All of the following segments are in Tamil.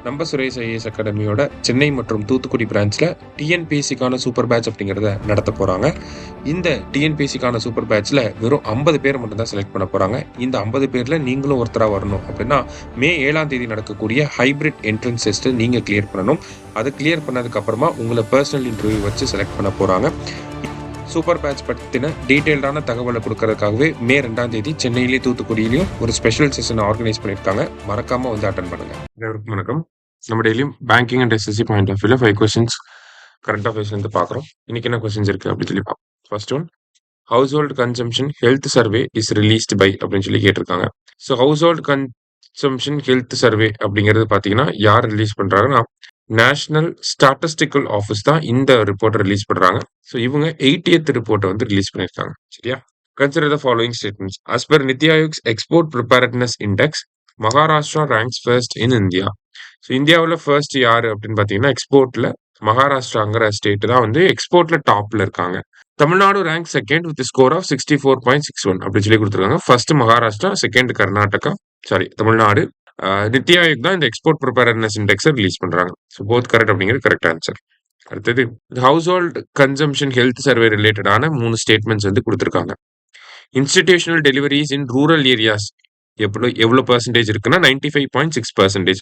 நம்ம சுரேஷ் ஐஏஎஸ் அகாடமியோட சென்னை மற்றும் தூத்துக்குடி பிரான்ச்சில் டிஎன்பிஎஸ்சிக்கான சூப்பர் பேட்ச் அப்படிங்கிறத நடத்த போகிறாங்க. இந்த டிஎன்பிஎஸ்சிக்கான சூப்பர் பேட்ச்சில் வெறும் 50 பேர் மட்டும்தான் செலக்ட் பண்ண போகிறாங்க. இந்த 50 பேரில் நீங்களும் ஒருத்தராக வரணும் அப்படின்னா மே 7ஆம் தேதி நடக்கக்கூடிய ஹைப்ரிட் என்ட்ரன்ஸ் டெஸ்ட்டு நீங்கள் கிளியர் பண்ணணும். அதை கிளியர் பண்ணதுக்கப்புறமா உங்களை பர்சனல் இன்டர்வியூ வச்சு செலக்ட் பண்ண போகிறாங்க. சூப்பர் பேட்ச் பற்றின டீட்டெயில்டான தகவலை கொடுக்கறதுக்காகவே மே 2ஆம் தேதி சென்னையிலேயும் தூத்துக்குடியிலையும் ஒரு ஸ்பெஷல் செஷன் ஆர்கனைஸ் பண்ணியிருக்காங்க. மறக்காமல் வந்து அட்டன் பண்ணுங்கள். அனைவருக்கும் வணக்கம். நம்ம டெய்லியும் banking and SSC point of வியூவில் 5 கொஸ்டின்ஸ் கரண்ட் அஃபேர்ஸ் வந்து பார்க்குறோம். இன்னைக்கு என்ன கொஸ்டின்ஸ் இருக்குது அப்படின்னு சொல்லி பார்ப்போம். First one, household consumption health survey is released by அப்படின்னு சொல்லி கேட்டிருக்காங்க. So household consumption health survey அப்படிங்கிறது பார்த்தீங்கன்னா யார் ரிலீஸ் பண்ணுறாங்கன்னா நேஷனல் ஸ்டாட்டிஸ்டிக்கல் ஆஃபீஸ் தான் இந்த ரிப்போர்ட்டை ரிலீஸ் பண்ணுறாங்க. ஸோ இவங்க 80th ரிப்போர்ட்டை வந்து ரிலீஸ் பண்ணியிருக்காங்க. சரியா? Consider the following statements. as per NITI ஆயோக்ஸ் export preparedness index, Maharashtra ranks first in India. So இந்தியாவில் ஃபர்ஸ்ட் யார் அப்படின்னு பார்த்தீங்கன்னா எக்ஸ்போர்ட்டில் மகாராஷ்டிராங்கிற ஸ்டேட் தான் வந்து எக்ஸ்போர்ட்டில் டாப்பில் இருக்காங்க. Tamil Nadu rank second with score of 64.61 அப்படின்னு சொல்லி கொடுத்துருக்காங்க. First Maharashtra, second Karnataka, Tamil Nadu. நித்தி ஆயோக் தான் இந்த எக்ஸ்போர்ட் ப்ரிப்பேர்ட்னஸ் இண்டெக்ஸை ரிலீஸ் பண்றாங்க. ஸோ போத் கரெக்ட் அப்படிங்கிறது கரெக்ட் ஆன்சர். அடுத்தது, household consumption health survey ரிலேட்டடான 3 ஸ்டேட்மெண்ட்ஸ் வந்து கொடுத்துருக்காங்க. Institutional deliveries in rural areas எவ்வளோ பர்சன்டேஜ் இருக்குன்னா 95.6%.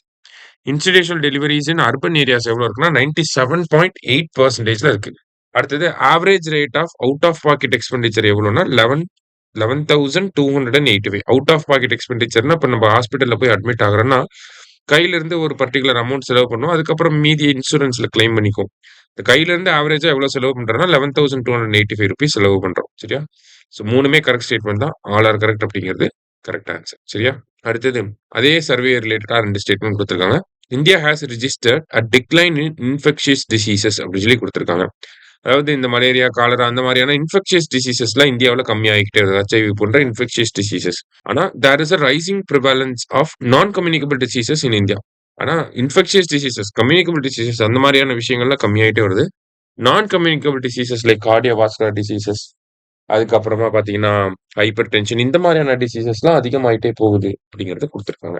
Institutional deliveries in urban areas எவ்வளோ இருக்குன்னா 97.8%ல இருக்கு. அடுத்தது, average rate of out of packet expenditure எவ்வளோன்னா 11,285. Out of packet எக்ஸ்பெண்டிச்சர்னா இப்போ நம்ம ஹாஸ்பிட்டலில் போய் அட்மிட் ஆகுறோன்னா கையிலேருந்து ஒரு பர்டிகுலர் அமௌண்ட் செலவு பண்ணுவோம். அதுக்கப்புறம் மீதி இன்சூரன்ஸில் கிளைம் பண்ணிக்கும். இந்த கையிலேருந்து ஆவரேஜாக எவ்வளோ செலவு பண்ணுறோன்னா 11,285 ருபீஸ் செலவு பண்ணுறோம். சரியா? ஸோ 3மே கரெக்ட் ஸ்டேட்மெண்ட் தான். ஆல் ஆர் கரெக்ட் அப்படிங்கிறது கரெக்ட் ஆன்சர். சரியா? அடுத்தது, அதே சர்வே ரிலேட்டடாக 2 ஸ்டேட்மெண்ட் கொடுத்துருக்காங்க. India has registered a decline in infectious diseases அப்படின்னு சொல்லி கொடுத்துருக்காங்க. அதாவது இந்த மலேரியா, காலரா அந்த மாதிரியான இன்ஃபெக்ஷியஸ் டிசீசஸ்லாம் இந்தியாவில் கம்மியாகிக்கிட்டே இருக்குது. HIV போன்ற இன்ஃபெக்ஷியஸ் டிசீசஸ். ஆனால் there is a rising prevalence of non communicable diseases in India. ஆனால் இன்ஃபெக்ஷியஸ் டிசீசஸ், கம்யூனிகபிள் டிசீசஸ் அந்த மாதிரியான விஷயங்கள்லாம் கம்மியாகிட்டே வருது. Non communicable diseases like cardiovascular diseases, அதுக்கப்புறமா பார்த்தீங்கன்னா ஹைப்பர் டென்ஷன், இந்த மாதிரியான டிசீசஸ்லாம் அதிகமாகிட்டே போகுது அப்படிங்கிறத கொடுத்துருக்காங்க.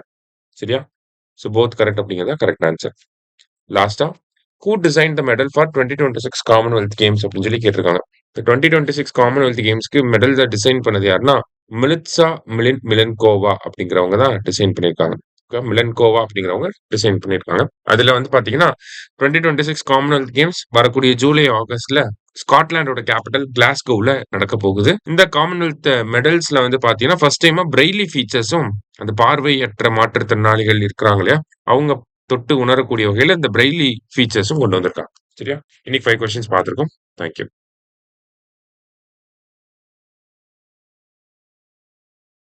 சரியா? ஸோ போத் கரெக்ட் அப்படிங்கிறத கரெக்ட் ஆன்சர். லாஸ்டா, who designed the medal for 2026 Commonwealth games அப்படின்னு சொல்லி கேட்டிருக்காங்க. இந்த 2026 காமன்வெல்த் கேம்ஸ்க்கு மெடல்ஸை டிசைன் பண்ணது யாருன்னா மிலிட்சா மிலன்கோவா அப்படிங்கிறவங்க தான் டிசைன் பண்ணியிருக்காங்க. மிலன்கோவா அப்படிங்கிறவங்க டிசைன் பண்ணியிருக்காங்க. அதுல வந்து பாத்தீங்கன்னா 2026 காமன்வெல்த் கேம்ஸ் வரக்கூடிய ஜூலை ஆகஸ்ட்ல ஸ்காட்லாண்டோட கேபிட்டல் கிளாஸ்கோவில் நடக்க போகுது. இந்த காமன்வெல்த் மெடல்ஸ்ல வந்து பாத்தீங்கன்னா ஃபர்ஸ்ட் டைமா பிரெய்லி ஃபீச்சர்ஸும், அந்த பார்வையற்ற மாற்றுத்திறனாளிகள் இருக்கிறாங்க இல்லையா, அவங்க தொட்டு உணரக்கூடிய வகையில் இந்த பிரெய்லி ஃபீச்சர்ஸும் கொண்டு வந்திருக்காங்க. சரியா? இன்னைக்கு 5 கொஸ்டின்ஸ் பார்த்துருக்கோம். தேங்க்யூ.